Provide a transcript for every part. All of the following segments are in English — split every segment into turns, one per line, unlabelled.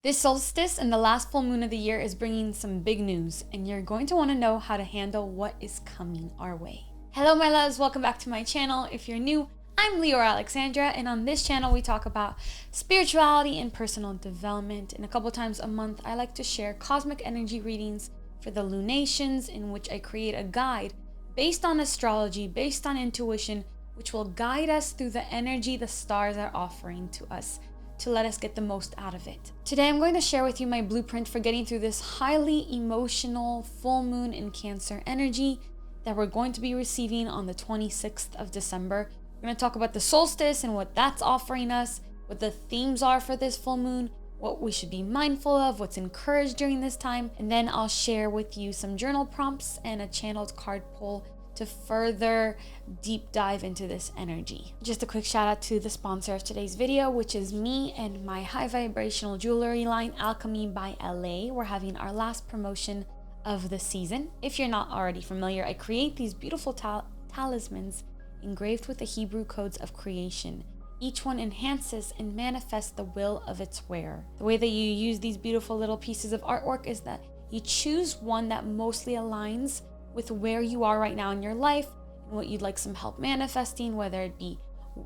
This solstice and the last full moon of the year is bringing some big news, and you're going to want to know how to handle what is coming our way. Hello, my loves. Welcome back to my channel. If you're new, I'm Leeor Alexandra, and on this channel, we talk about spirituality and personal development. And a couple times a month, I like to share cosmic energy readings for the lunations, in which I create a guide based on astrology, based on intuition, which will guide us through the energy the stars are offering to us to let us get the most out of it. Today, I'm going to share with you my blueprint for getting through this highly emotional full moon in Cancer energy that we're going to be receiving on the 26th of December. We're going to talk about the solstice and what that's offering us, what the themes are for this full moon, what we should be mindful of, what's encouraged during this time, and then I'll share with you some journal prompts and a channeled card pull to further deep dive into this energy. Just a quick shout out to the sponsor of today's video, which is me and my high vibrational jewelry line, Alchemy by LA. We're having our last promotion of the season. If you're not already familiar, I create these beautiful talismans engraved with the Hebrew codes of creation. Each one enhances and manifests the will of its wearer. The way that you use these beautiful little pieces of artwork is that you choose one that mostly aligns with where you are right now in your life and what you'd like some help manifesting, whether it be,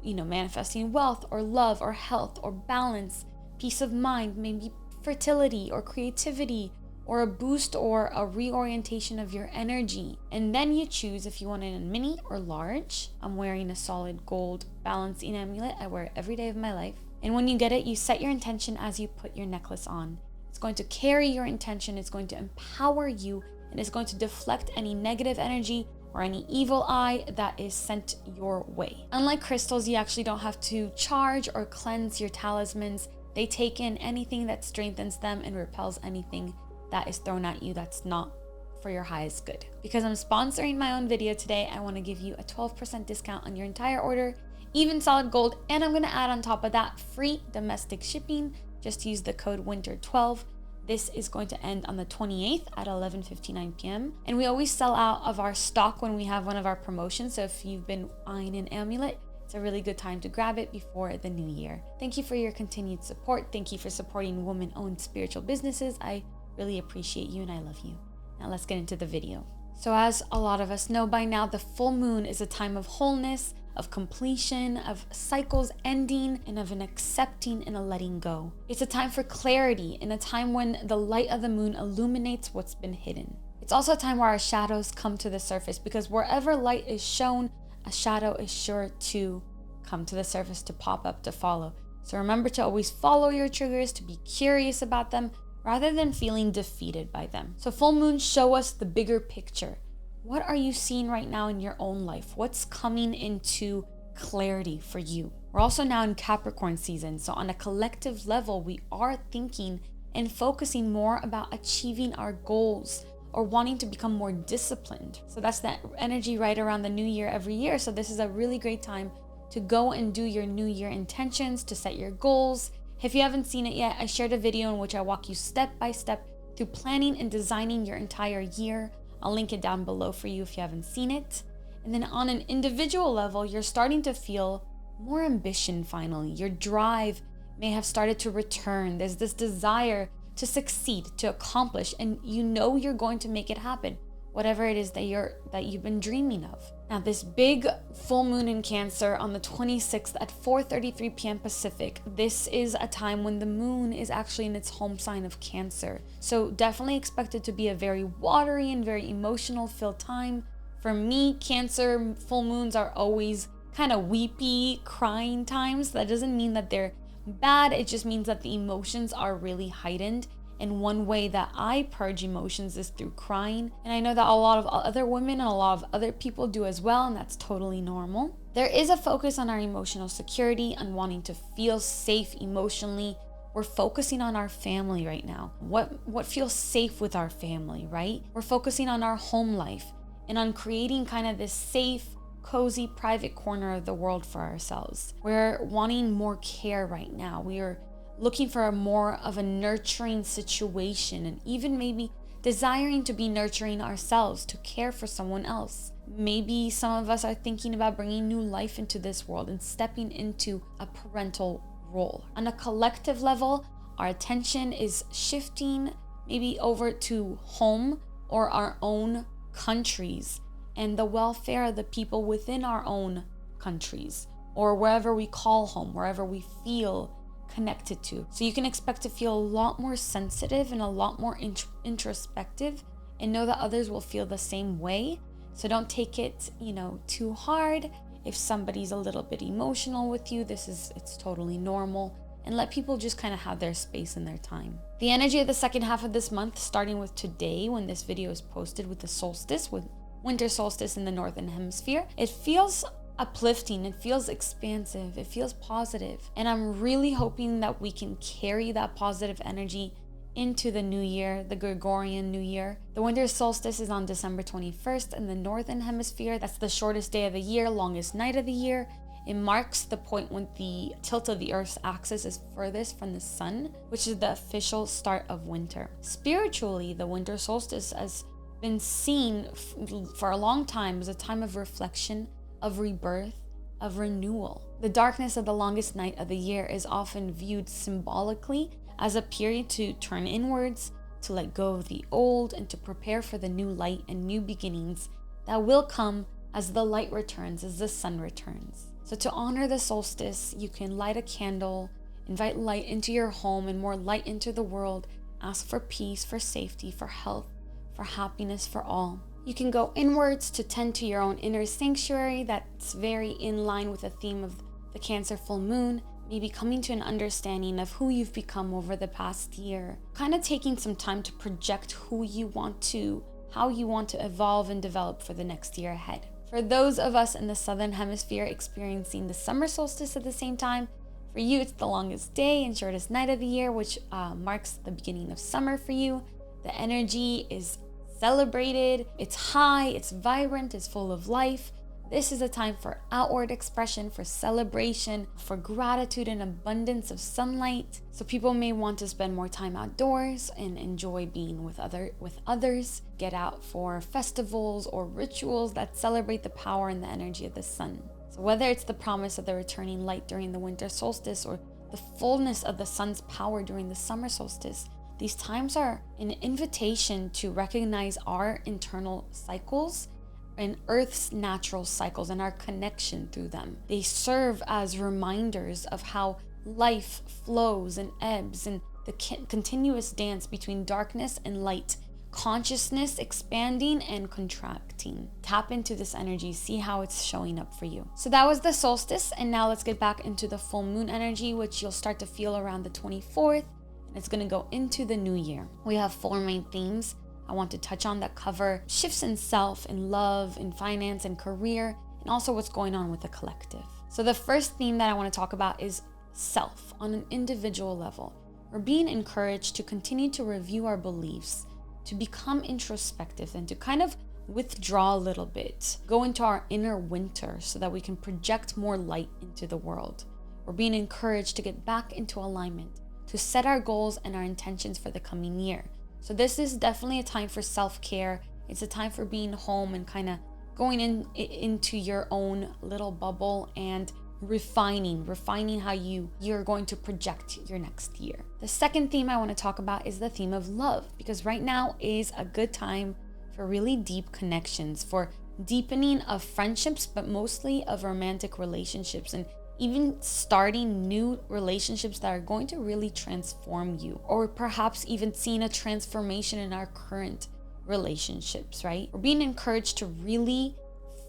manifesting wealth or love or health or balance, peace of mind, maybe fertility or creativity or a boost or a reorientation of your energy. And then you choose if you want it in mini or large. I'm wearing a solid gold balancing amulet. I wear it every day of my life. And when you get it, you set your intention as you put your necklace on. It's going to carry your intention. It's going to empower you, and it's going to deflect any negative energy or any evil eye that is sent your way. Unlike crystals, you actually don't have to charge or cleanse your talismans. They take in anything that strengthens them and repels anything that is thrown at you that's not for your highest good. Because I'm sponsoring my own video today, I want to give you a 12% discount on your entire order, even solid gold, and I'm going to add on top of that free domestic shipping. Just use the code WINTER12. This is going to end on the 28th at 11:59 p.m. And we always sell out of our stock when we have one of our promotions. So if you've been eyeing an amulet, it's a really good time to grab it before the new year. Thank you for your continued support. Thank you for supporting women-owned spiritual businesses. I really appreciate you and I love you. Now let's get into the video. So as a lot of us know by now, the full moon is a time of wholeness, of completion, of cycles ending, and of an accepting and a letting go. It's a time for clarity and a time when the light of the moon illuminates what's been hidden. It's also a time where our shadows come to the surface, because wherever light is shown, a shadow is sure to come to the surface, to pop up, to follow. So remember to always follow your triggers, to be curious about them, rather than feeling defeated by them. So full moons show us the bigger picture. What are you seeing right now in your own life? What's coming into clarity for you? We're also now in Capricorn season. So on a collective level, we are thinking and focusing more about achieving our goals or wanting to become more disciplined. So that's that energy right around the new year every year. So this is a really great time to go and do your new year intentions, to set your goals. If you haven't seen it yet, I shared a video in which I walk you step by step through planning and designing your entire year. I'll link it down below for you if you haven't seen it. And then on an individual level, you're starting to feel more ambition finally. Your drive may have started to return. There's this desire to succeed, to accomplish, and you know you're going to make it happen, whatever it is that you've been dreaming of. Now, this big full moon in Cancer on the 26th at 4:33 p.m. Pacific, this is a time when the moon is actually in its home sign of Cancer. So definitely expect it to be a very watery and very emotional filled time. For me, Cancer full moons are always kind of weepy, crying times. That doesn't mean that they're bad. It just means that the emotions are really heightened. And one way that I purge emotions is through crying. And I know that a lot of other women and a lot of other people do as well, and that's totally normal. There is a focus on our emotional security, on wanting to feel safe emotionally. We're focusing on our family right now. What feels safe with our family, right? We're focusing on our home life and on creating kind of this safe, cozy, private corner of the world for ourselves. We're wanting more care right now. We are looking for more of a nurturing situation, and even maybe desiring to be nurturing ourselves, to care for someone else. Maybe some of us are thinking about bringing new life into this world and stepping into a parental role. On a collective level, our attention is shifting maybe over to home or our own countries and the welfare of the people within our own countries, or wherever we call home, wherever we feel connected to. So you can expect to feel a lot more sensitive and a lot more introspective, and know that others will feel the same way. So don't take it, too hard. If somebody's a little bit emotional with you, it's totally normal, and let people just kind of have their space and their time. The energy of the second half of this month, starting with today when this video is posted, with the solstice, with winter solstice in the northern hemisphere, it feels uplifting, it feels expansive, it feels positive. And I'm really hoping that we can carry that positive energy into the new year, the Gregorian New Year. The winter solstice is on December 21st in the northern hemisphere. That's the shortest day of the year, longest night of the year. It marks the point when the tilt of the Earth's axis is furthest from the sun, which is the official start of winter. Spiritually, the winter solstice has been seen for a long time as a time of reflection, of rebirth, of renewal. The darkness of the longest night of the year is often viewed symbolically as a period to turn inwards, to let go of the old, and to prepare for the new light and new beginnings that will come as the light returns, as the sun returns. So to honor the solstice, you can light a candle, invite light into your home and more light into the world, ask for peace, for safety, for health, for happiness for all. You can go inwards to tend to your own inner sanctuary. That's very in line with the theme of the Cancer full moon. Maybe coming to an understanding of who you've become over the past year. Kind of taking some time to project how you want to evolve and develop for the next year ahead. For those of us in the southern hemisphere experiencing the summer solstice at the same time, for you it's the longest day and shortest night of the year, which marks the beginning of summer for you. The energy is celebrated, it's high, it's vibrant, it's full of life. This is a time for outward expression, for celebration, for gratitude and abundance of sunlight. So people may want to spend more time outdoors and enjoy being with others, get out for festivals or rituals that celebrate the power and the energy of the sun. So whether it's the promise of the returning light during the winter solstice or the fullness of the sun's power during the summer solstice, these times are an invitation to recognize our internal cycles and Earth's natural cycles and our connection through them. They serve as reminders of how life flows and ebbs, and the continuous dance between darkness and light, consciousness expanding and contracting. Tap into this energy, see how it's showing up for you. So that was the solstice, and now let's get back into the full moon energy, which you'll start to feel around the 24th. It's going to go into the new year. We have 4 main themes I want to touch on that cover shifts in self, in love, in finance, and career, and also what's going on with the collective. So the first theme that I want to talk about is self on an individual level. We're being encouraged to continue to review our beliefs, to become introspective, and to kind of withdraw a little bit, go into our inner winter so that we can project more light into the world. We're being encouraged to get back into alignment, to set our goals and our intentions for the coming year. So this is definitely a time for self-care. It's a time for being home and kind of going into your own little bubble and refining how you're going to project your next year. The second theme I want to talk about is the theme of love, because right now is a good time for really deep connections, for deepening of friendships, but mostly of romantic relationships, and even starting new relationships that are going to really transform you, or perhaps even seeing a transformation in our current relationships, right? We're being encouraged to really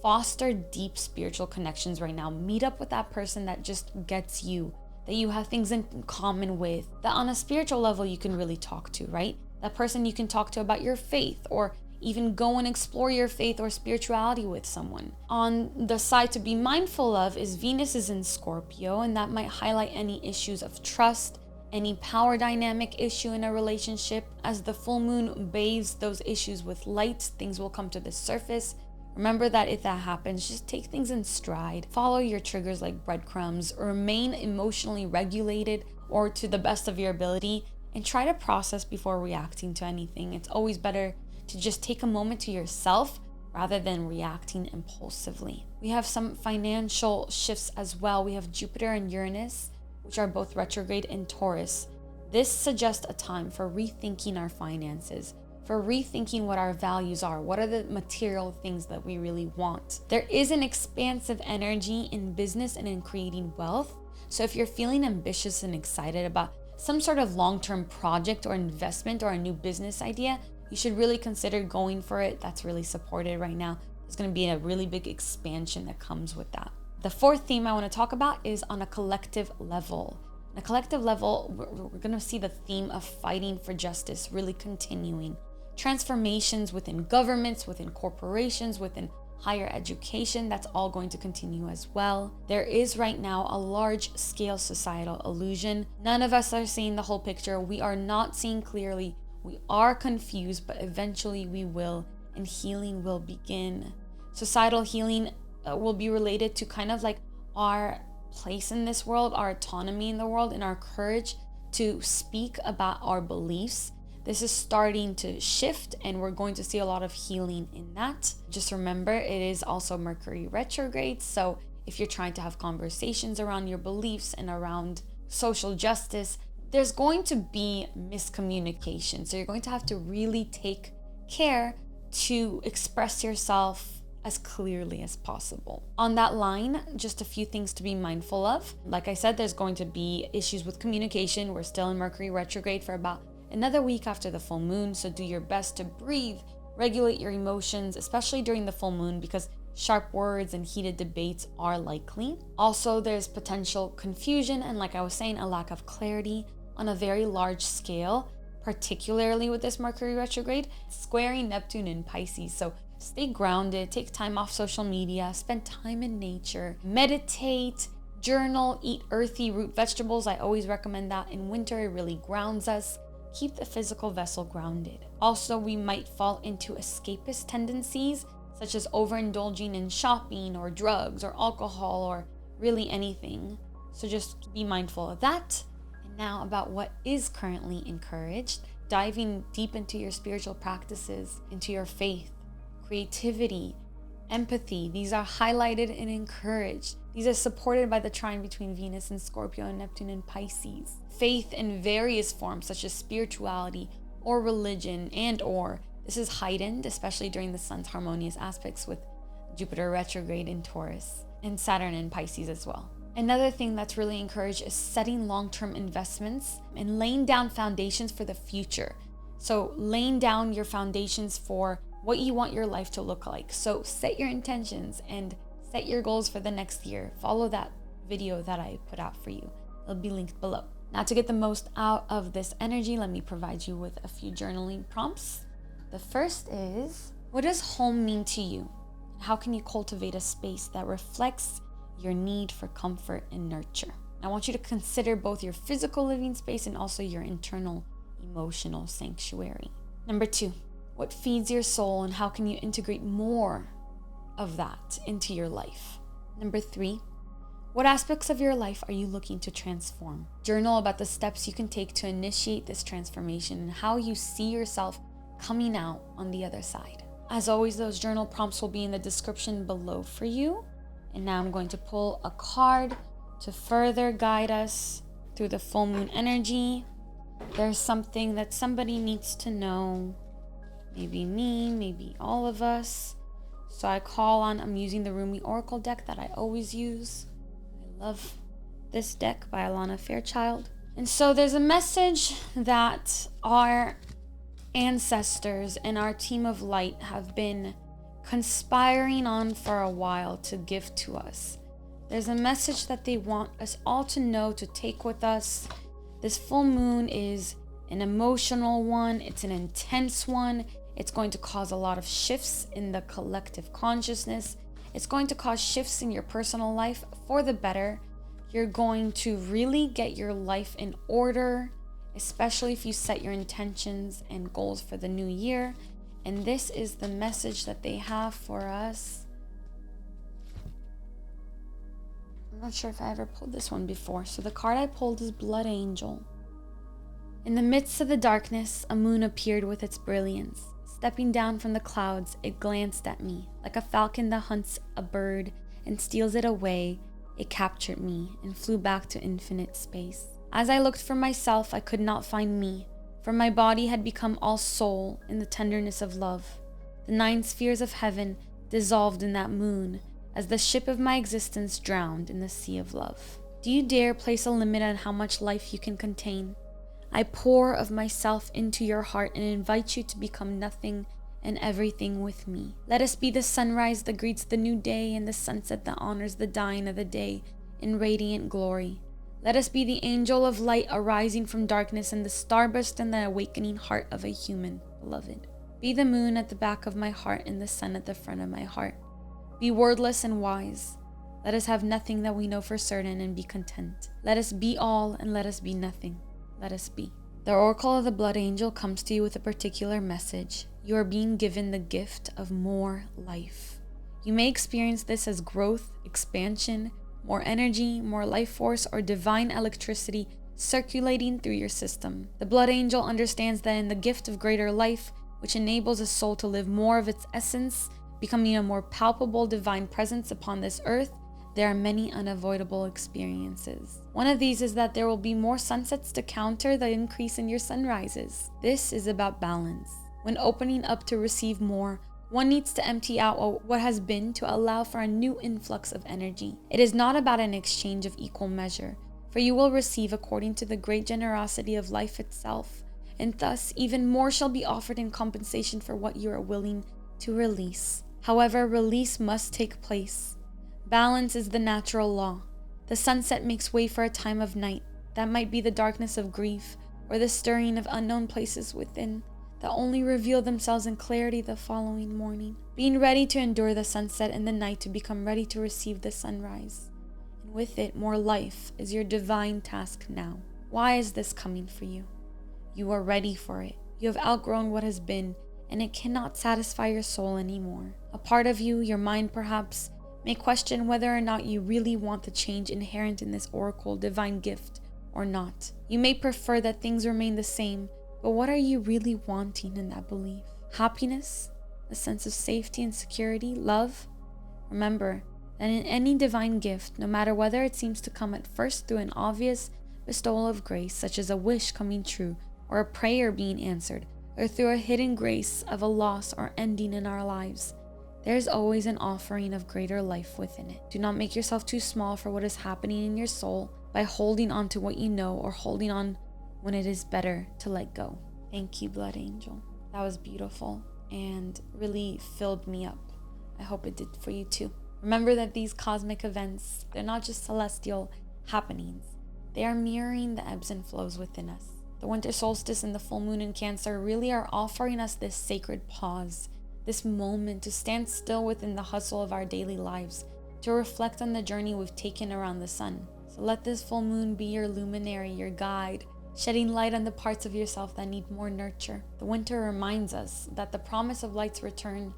foster deep spiritual connections right now. Meet up with that person that just gets you, that you have things in common with, that on a spiritual level you can really talk to, right? That person you can talk to about your faith, or even go and explore your faith or spirituality with someone. On the side to be mindful of is Venus is in Scorpio, and that might highlight any issues of trust, any power dynamic issue in a relationship. As the full moon bathes those issues with light, things will come to the surface. Remember that if that happens, just take things in stride. Follow your triggers like breadcrumbs, remain emotionally regulated or to the best of your ability, and try to process before reacting to anything. It's always better to just take a moment to yourself rather than reacting impulsively. We have some financial shifts as well. We have Jupiter and Uranus, which are both retrograde in Taurus. This suggests a time for rethinking our finances, for rethinking what our values are. What are the material things that we really want? There is an expansive energy in business and in creating wealth. So if you're feeling ambitious and excited about some sort of long-term project or investment or a new business idea, you should really consider going for it. That's really supported right now. There's going to be a really big expansion that comes with that. The fourth theme I want to talk about is on a collective level. On a collective level, we're going to see the theme of fighting for justice really continuing. Transformations within governments, within corporations, within higher education, that's all going to continue as well. There is right now a large-scale societal illusion. None of us are seeing the whole picture. We are not seeing clearly. We are confused, but eventually we will, and healing will begin. Societal healing will be related to kind of like our place in this world, our autonomy in the world, and our courage to speak about our beliefs. This is starting to shift, and we're going to see a lot of healing in that. Just remember, it is also Mercury retrograde. So if you're trying to have conversations around your beliefs and around social justice, there's going to be miscommunication. So you're going to have to really take care to express yourself as clearly as possible. On that line, just a few things to be mindful of. Like I said, there's going to be issues with communication. We're still in Mercury retrograde for about another week after the full moon, so do your best to breathe, regulate your emotions, especially during the full moon, because sharp words and heated debates are likely. Also, there's potential confusion and, like I was saying, a lack of clarity on a very large scale, particularly with this Mercury retrograde, squaring Neptune in Pisces. So stay grounded, take time off social media, spend time in nature, meditate, journal, eat earthy root vegetables. I always recommend that. In winter, it really grounds us. Keep the physical vessel grounded. Also, we might fall into escapist tendencies, such as overindulging in shopping or drugs or alcohol or really anything. So just be mindful of that. And now about what is currently encouraged, diving deep into your spiritual practices, into your faith, creativity, empathy. These are highlighted and encouraged. These are supported by the trine between Venus and Scorpio and Neptune and Pisces. Faith in various forms, such as spirituality or religion or this is heightened, especially during the sun's harmonious aspects with Jupiter retrograde in Taurus and Saturn in Pisces as well. Another thing that's really encouraged is setting long-term investments and laying down foundations for the future. So laying down your foundations for what you want your life to look like. So set your intentions and set your goals for the next year. Follow that video that I put out for you. It'll be linked below. Now, to get the most out of this energy, let me provide you with a few journaling prompts. The first is, what does home mean to you? How can you cultivate a space that reflects your need for comfort and nurture? I want you to consider both your physical living space and also your internal emotional sanctuary. Number 2, what feeds your soul and how can you integrate more of that into your life? Number 3, what aspects of your life are you looking to transform? Journal about the steps you can take to initiate this transformation and how you see yourself coming out on the other side. As always, those journal prompts will be in the description below for you. And now I'm going to pull a card to further guide us through the full moon energy. There's something that somebody needs to know. Maybe me, maybe all of us. So I'm using the Rumi Oracle deck that I always use. I love this deck by Alana Fairchild. And so there's a message that our ancestors and our team of light have been conspiring on for a while to give to us. There's a message that they want us all to know, to take with us. This full moon is an emotional one. It's an intense one. It's going to cause a lot of shifts in the collective consciousness. It's going to cause shifts in your personal life for the better. You're going to really get your life in order, especially if you set your intentions and goals for the new year. And this is the message that they have for us. I'm not sure if I ever pulled this one before. So the card I pulled is Blood Angel. In the midst of the darkness, a moon appeared with its brilliance. Stepping down from the clouds, it glanced at me. Like a falcon that hunts a bird and steals it away, it captured me and flew back to infinite space. As I looked for myself, I could not find me, for my body had become all soul in the tenderness of love. The 9 spheres of heaven dissolved in that moon, as the ship of my existence drowned in the sea of love. Do you dare place a limit on how much life you can contain? I pour of myself into your heart and invite you to become nothing and everything with me. Let us be the sunrise that greets the new day and the sunset that honors the dying of the day in radiant glory. Let us be the angel of light arising from darkness and the starburst in the awakening heart of a human, beloved. Be the moon at the back of my heart and the sun at the front of my heart. Be wordless and wise. Let us have nothing that we know for certain and be content. Let us be all and let us be nothing. Let us be. The oracle of the blood angel comes to you with a particular message. You are being given the gift of more life. You may experience this as growth, expansion, more energy, more life force, or divine electricity circulating through your system. The blood angel understands that in the gift of greater life, which enables a soul to live more of its essence, becoming a more palpable divine presence upon this earth, there are many unavoidable experiences. One of these is that there will be more sunsets to counter the increase in your sunrises. This is about balance. When opening up to receive more, one needs to empty out what has been to allow for a new influx of energy. It is not about an exchange of equal measure, for you will receive according to the great generosity of life itself, and thus even more shall be offered in compensation for what you are willing to release. However, release must take place. Balance is the natural law. The sunset makes way for a time of night. That might be the darkness of grief or the stirring of unknown places within that only reveal themselves in clarity the following morning. Being ready to endure the sunset and the night to become ready to receive the sunrise. And with it, more life is your divine task now. Why is this coming for you? You are ready for it. You have outgrown what has been, and it cannot satisfy your soul anymore. A part of you, your mind perhaps, may question whether or not you really want the change inherent in this oracle divine gift or not. You may prefer that things remain the same, but what are you really wanting in that belief? Happiness? A sense of safety and security? Love? Remember that in any divine gift, no matter whether it seems to come at first through an obvious bestowal of grace, such as a wish coming true or a prayer being answered, or through a hidden grace of a loss or ending in our lives, there's always an offering of greater life within it. Do not make yourself too small for what is happening in your soul by holding on to what you know or holding on when it is better to let go. Thank you, Blood Angel. That was beautiful and really filled me up. I hope it did for you too. Remember that these cosmic events, they're not just celestial happenings. They are mirroring the ebbs and flows within us. The winter solstice and the full moon in Cancer really are offering us this sacred pause, this moment to stand still within the hustle of our daily lives, to reflect on the journey we've taken around the sun. So let this full moon be your luminary, your guide, shedding light on the parts of yourself that need more nurture. The winter reminds us that the promise of light's return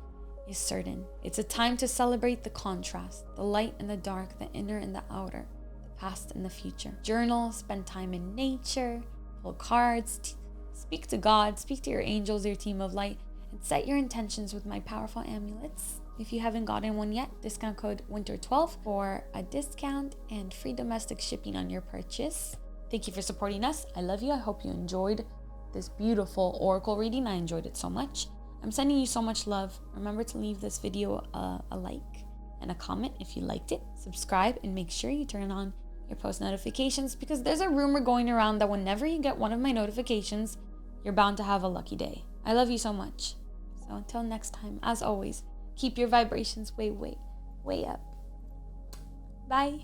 is certain. It's a time to celebrate the contrast, the light and the dark, the inner and the outer, the past and the future. Journal, spend time in nature, pull cards, speak to God, speak to your angels, your team of light, and set your intentions with my powerful amulets. If you haven't gotten one yet, discount code WINTER12 for a discount and free domestic shipping on your purchase. Thank you for supporting us. I love you. I hope you enjoyed this beautiful oracle reading. I enjoyed it so much. I'm sending you so much love. Remember to leave this video a like and a comment if you liked it. Subscribe and make sure you turn on your post notifications, because there's a rumor going around that whenever you get one of my notifications, you're bound to have a lucky day. I love you so much. So until next time, as always, keep your vibrations way up. Bye.